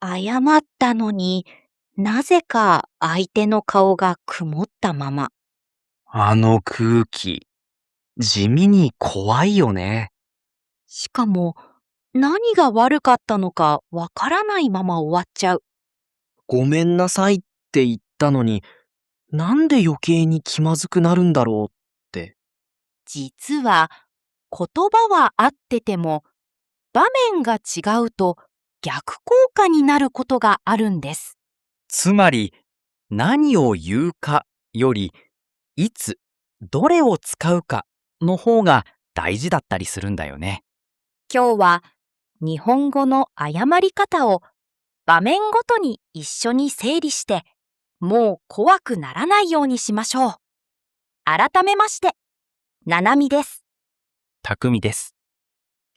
謝ったのになぜか相手の顔が曇ったまま。あの空気、地味に怖いよね。しかも何が悪かったのかわからないまま終わっちゃう。ごめんなさいって言ったのに、なんで余計に気まずくなるんだろうって。実は言葉は合ってても場面が違うと逆効果になることがあるんです。つまり、何を言うかより、いつ、どれを使うかの方が大事だったりするんだよね。今日は日本語の謝り方を場面ごとに一緒に整理して、もう怖くならないようにしましょう。改めまして、ななみです。たくみです。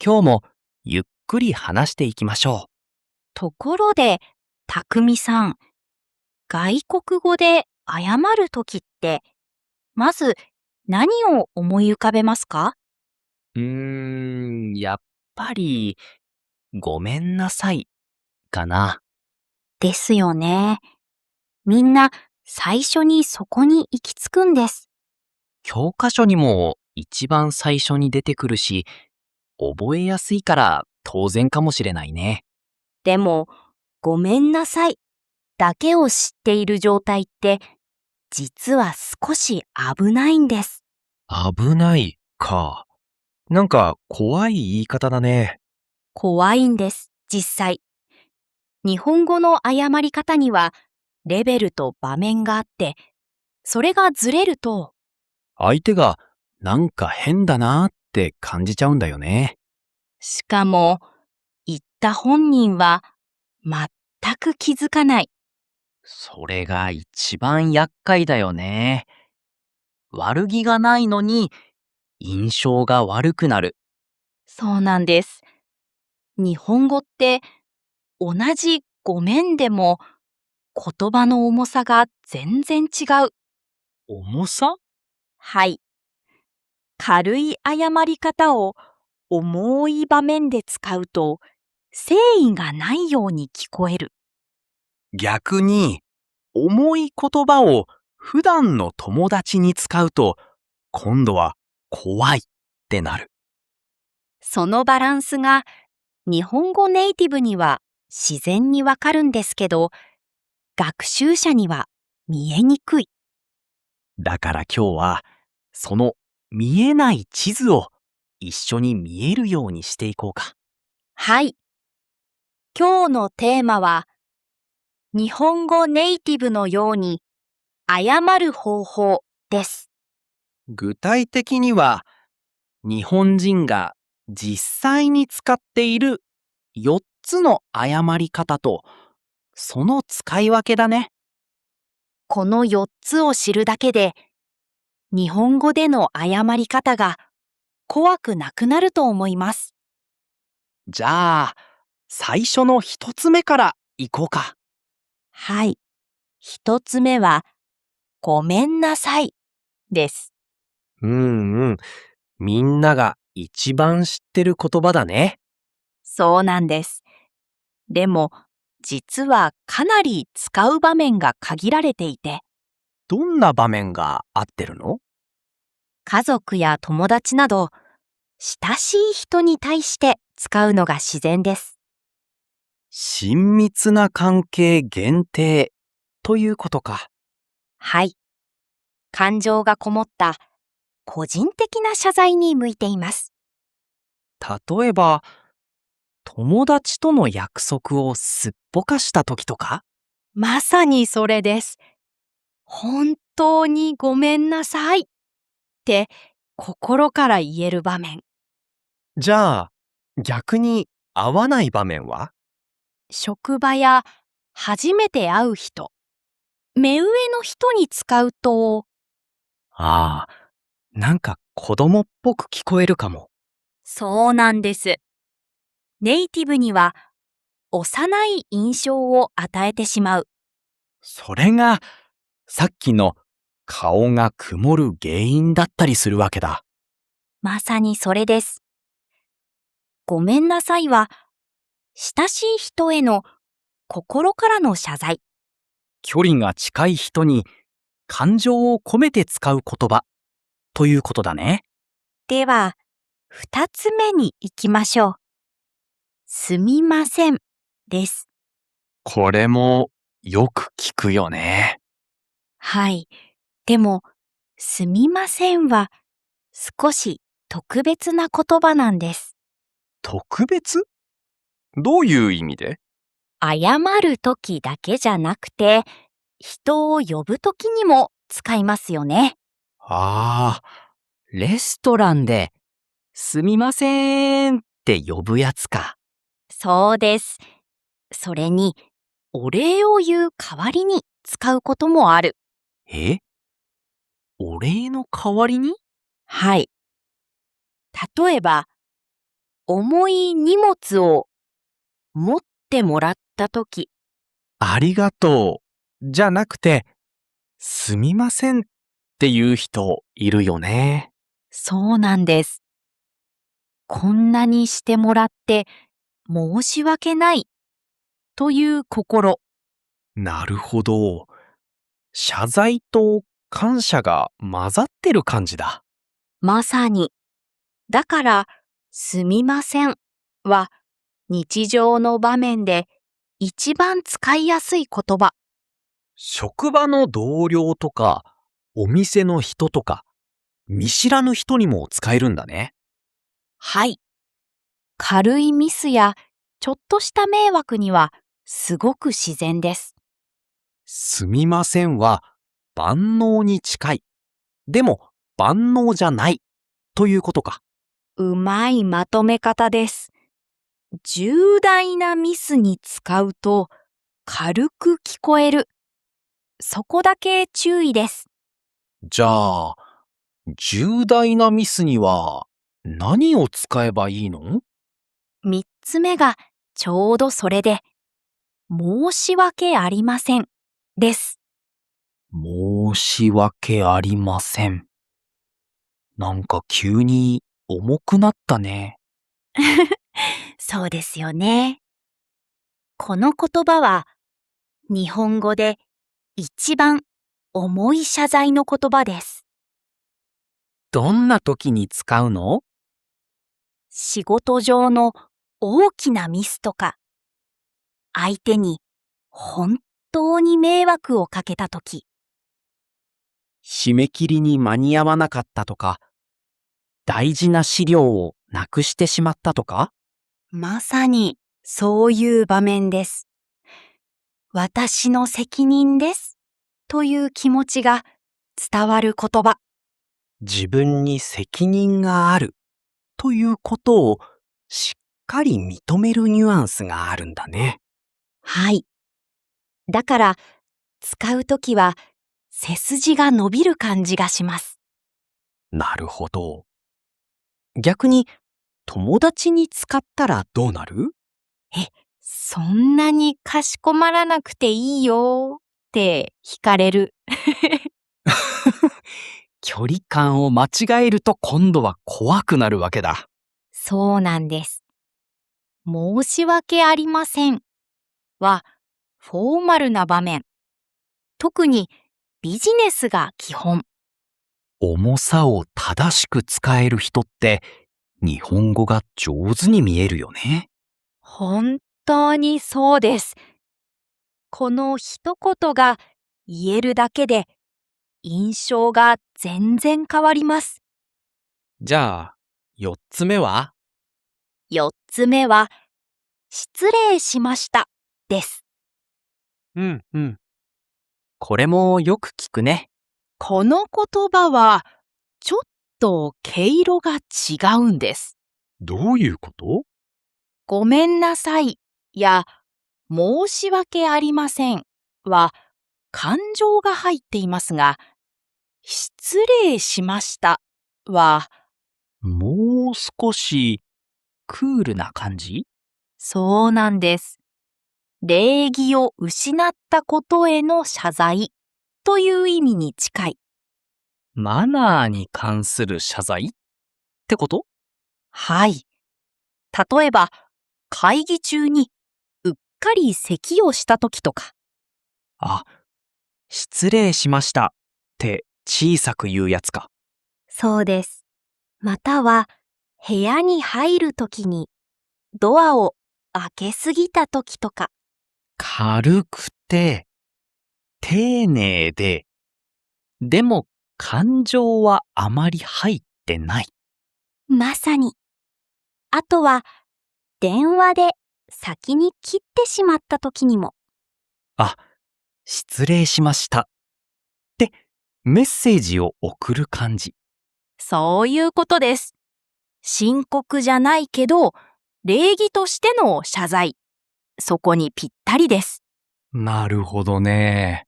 今日もゆっくり話していきましょところで、たくみさん、外国語で謝るときって、まず何を思い浮かべますか？やっぱり、ごめんなさい、かな。ですよね。みんな最初にそこに行き着くんです。教科書にも一番最初に出てくるし、覚えやすいから当然かもしれないね。でも、ごめんなさいだけを知っている状態って、実は少し危ないんです。危ないか。なんか怖い言い方だね。怖いんです、実際。日本語の謝り方には、レベルと場面があって、それがずれると、相手がなんか変だなって感じちゃうんだよね。しかも、言った本人は全く気づかない。それが一番厄介だよね。悪気がないのに印象が悪くなる。そうなんです。日本語って同じごめんでも言葉の重さが全然違う。重さ？はい。軽い謝り方を重い場面で使うと誠意がないように聞こえる。逆に、重い言葉を普段の友達に使うと、今度は怖いってなる。そのバランスが日本語ネイティブには自然にわかるんですけど、学習者には見えにくい。だから今日は、その見えない地図を一緒に見えるようにしていこうか。はい。今日のテーマは、日本語ネイティブのように謝る方法です。具体的には、日本人が実際に使っている4つの謝り方と、その使い分けだね。この4つを知るだけで、日本語での謝り方が怖くなくなると思います。じゃあ、最初の1つ目からいこうか。はい。一つ目は、ごめんなさいです。うん。みんなが一番知ってる言葉だね。そうなんです。でも、実はかなり使う場面が限られていて、どんな場面が合ってるの？家族や友達など、親しい人に対して使うのが自然です。親密な関係限定ということか。はい。感情がこもった個人的な謝罪に向いています。例えば、友達との約束をすっぽかした時とか？まさにそれです。本当にごめんなさいって心から言える場面。じゃあ、逆に合わない場面は？職場や初めて会う人、目上の人に使うと、ああ、なんか子供っぽく聞こえるかも。そうなんです。ネイティブには幼い印象を与えてしまう。それが、さっきの顔が曇る原因だったりするわけだ。まさにそれです。ごめんなさいは、親しい人への心からの謝罪。距離が近い人に感情を込めて使う言葉ということだね。では、2つ目に行きましょう。すみませんです。これもよく聞くよね。はい。でも、すみませんは少し特別な言葉なんです。特別？どういう意味で？謝るときだけじゃなくて、人を呼ぶときにも使いますよね。ああ、レストランですみませんって呼ぶやつか。そうです。それに、お礼を言う代わりに使うこともある。え？お礼の代わりに？はい。例えば、重い荷物を持ってもらったとき、ありがとうじゃなくて、すみませんっていう人いるよね。そうなんです。こんなにしてもらって申し訳ないという心。なるほど。謝罪と感謝が混ざってる感じだ。まさに。だから、すみませんは日常の場面で一番使いやすい言葉。職場の同僚とか、お店の人とか、見知らぬ人にも使えるんだね。はい。軽いミスやちょっとした迷惑にはすごく自然です。すみませんは万能に近い。でも万能じゃないということか。うまいまとめ方です。重大なミスに使うと軽く聞こえる。そこだけ注意です。じゃあ、重大なミスには何を使えばいいの？三つ目がちょうどそれで、申し訳ありませんです。申し訳ありません。なんか急に重くなったね。そうですよね。この言葉は日本語で一番重い謝罪の言葉です。どんな時に使うの？仕事上の大きなミスとか、相手に本当に迷惑をかけたとき、締め切りに間に合わなかったとか、大事な資料をなくしてしまったとか？まさにそういう場面です。私の責任ですという気持ちが伝わる言葉。自分に責任があるということをしっかり認めるニュアンスがあるんだね。はい。だから、使うときは背筋が伸びる感じがします。なるほど。逆に友達に使ったらどうなる？え、そんなにかしこまらなくていいよって惹かれる。距離感を間違えると今度は怖くなるわけだ。そうなんです。申し訳ありませんはフォーマルな場面。特にビジネスが基本。重さを正しく使える人って日本語が上手に見えるよね。本当にそうです。この一言が言えるだけで印象が全然変わります。じゃあ、4つ目は？四つ目は、失礼しましたです。うんうん。これもよく聞くね。この言葉は、ちょっと毛色が違うんです。どういうこと？ごめんなさいや、申し訳ありませんは、感情が入っていますが、失礼しましたは、もう少しクールな感じ？そうなんです。礼儀を失ったことへの謝罪という意味に近い。マナーに関する謝罪ってこと？はい。例えば、会議中にうっかり咳をした時とか。あ、失礼しましたって小さく言うやつか。そうです。または、部屋に入る時にドアを開けすぎた時とか。軽くて、丁寧で、でも感情はあまり入ってない。まさに。あとは、電話で先に切ってしまった時にも。あ、失礼しましたってメッセージを送る感じ。そういうことです。深刻じゃないけど、礼儀としての謝罪。そこにぴったりです。なるほどね。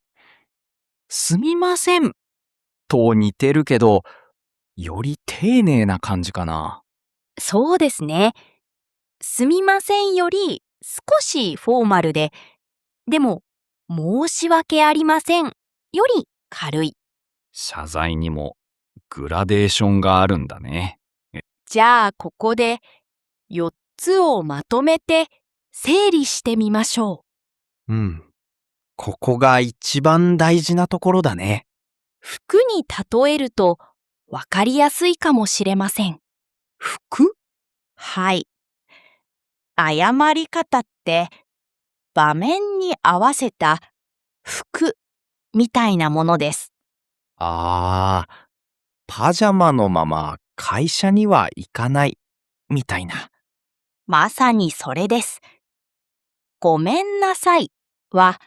すみませんと似てるけど、より丁寧な感じかな。そうですね。すみませんより少しフォーマルで、でも、申し訳ありませんより軽い。謝罪にもグラデーションがあるんだね。じゃあ、ここで4つをまとめて整理してみましょう。うん。ここが一番大事なところだね。服に例えるとわかりやすいかもしれません。服？はい。謝り方って場面に合わせた服みたいなものです。ああ、パジャマのまま会社には行かないみたいな。まさにそれです。ごめんなさいは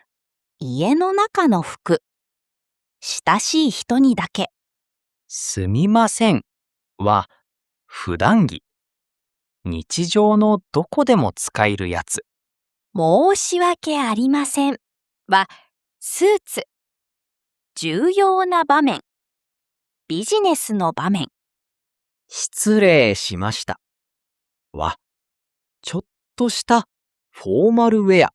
家の中の服。親しい人にだけ。すみませんは普段着。日常のどこでも使えるやつ。申し訳ありませんはスーツ。重要な場面。ビジネスの場面。失礼しましたはちょっとしたフォーマルウェア。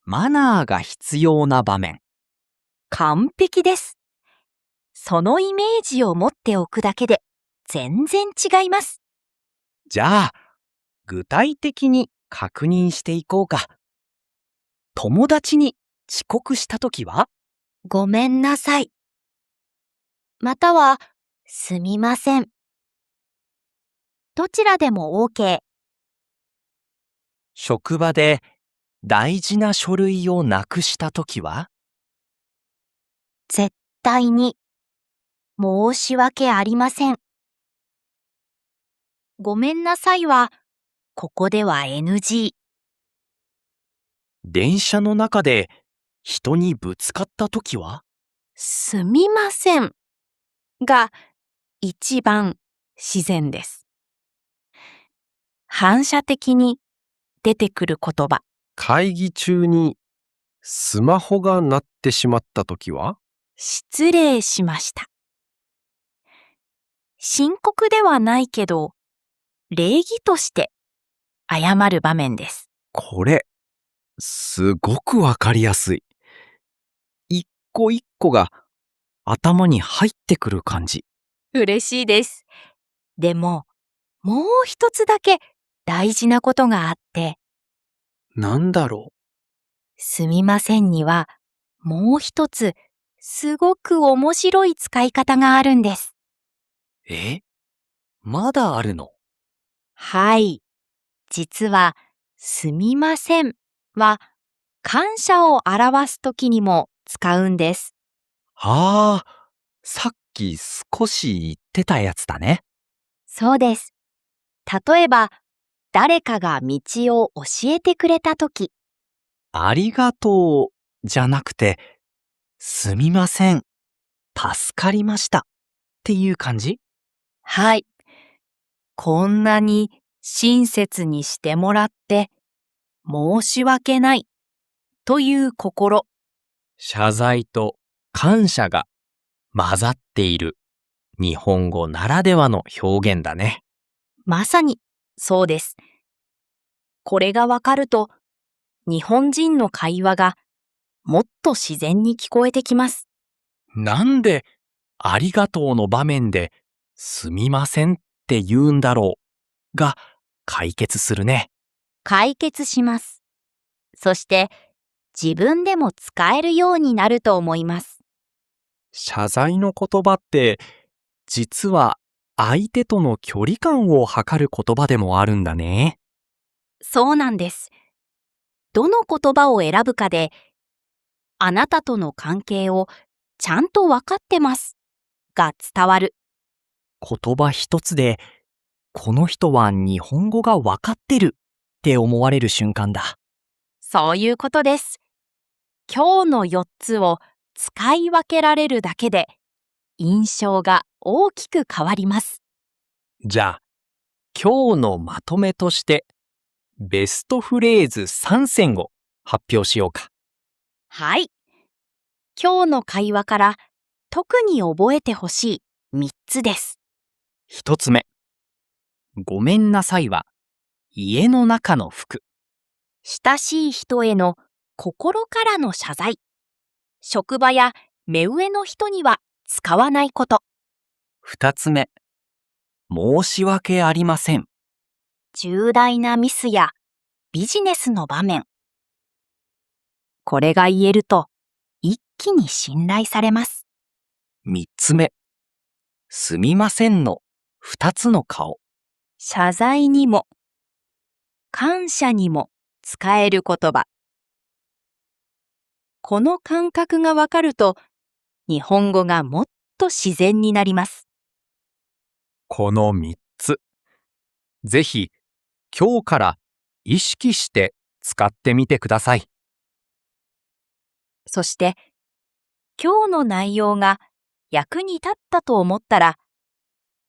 マナーが必要な場面。完璧です。そのイメージを持っておくだけで全然違います。じゃあ、具体的に確認していこうか。友達に遅刻したときは？ごめんなさい。または、すみません。どちらでも OK。職場で大事な書類をなくしたときは？絶対に。申し訳ありません。ごめんなさいは、ここでは NG。電車の中で人にぶつかったときは？すみませんが一番自然です。反射的に出てくる言葉。会議中にスマホが鳴ってしまったときは？失礼しました。深刻ではないけど、礼儀として謝る場面です。これ、すごくわかりやすい。一個一個が頭に入ってくる感じ。嬉しいです。でも、もう一つだけ大事なことがあって、なんだろすみませんには、もう一つ、すごく面白い使い方があるんです。まだあるの？はい。実は、すみませんは、感謝を表すときにも使うんです。ああ、さっき少し言ってたやつだね。そうです。例えば、誰かが道を教えてくれたとき、ありがとうじゃなくて、すみません、助かりましたっていう感じ？はい。こんなに親切にしてもらって申し訳ないという心。謝罪と感謝が混ざっている日本語ならではの表現だね。まさにそうです。これがわかると日本人の会話がもっと自然に聞こえてきます。なんでありがとうの場面ですみませんって言うんだろうが解決するね。解決します。そして自分でも使えるようになると思います。謝罪の言葉って実は相手との距離感を測る言葉でもあるんだね。そうなんです。どの言葉を選ぶかで、あなたとの関係をちゃんと分かってますが伝わる。言葉一つで、この人は日本語がわかってるって思われる瞬間だ。そういうことです。今日の4つを使い分けられるだけで、印象が大きく変わります。じゃあ、今日のまとめとして、ベストフレーズ3選を発表しようか。はい。今日の会話から特に覚えてほしい3つです。一つ目。ごめんなさいは、家の中の服。親しい人への心からの謝罪。職場や目上の人には使わないこと。二つ目。申し訳ありません。重大なミスやビジネスの場面。これが言えると一気に信頼されます。三つ目。すみませんの二つの顔。謝罪にも感謝にも使える言葉。この感覚がわかると日本語がもっと自然になります。この3つ。ぜひ、今日から意識して使ってみてください。そして今日の内容が役に立ったと思ったら、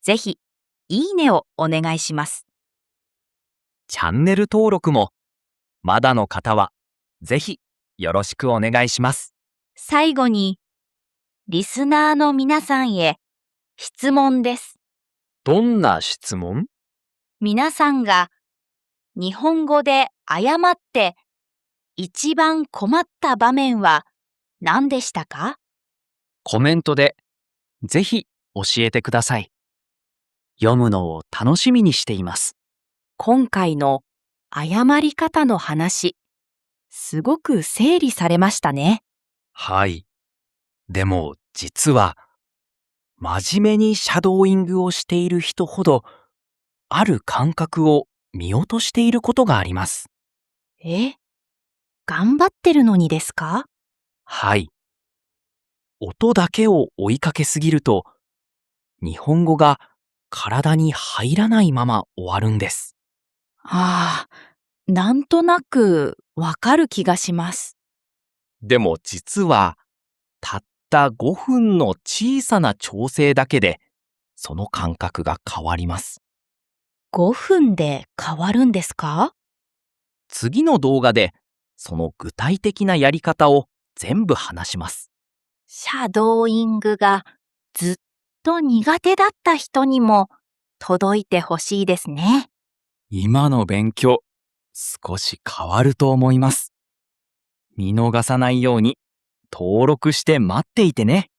ぜひいいねをお願いします。チャンネル登録も、まだの方は、ぜひよろしくお願いします。最後に、リスナーの皆さんへ質問です。どんな質問？皆さんが日本語で謝って一番困った場面は何でしたか？コメントで、ぜひ教えてください。読むのを楽しみにしています。今回の謝り方の話、すごく整理されましたね。はい。でも実は、真面目にシャドーイングをしている人ほど、ある感覚を見落としていることがあります。頑張ってるのにですか？はい。音だけを追いかけすぎると、日本語が体に入らないまま終わるんです。ああ、なんとなくわかる気がします。でも実は、たった5分の小さな調整だけで、その感覚が変わります。 5分で変わるんですか？次の動画で、その具体的なやり方を全部話します。シャドーイングがずっと苦手だった人にも届いてほしいですね。今の勉強、少し変わると思います。見逃さないように登録して待っていてね。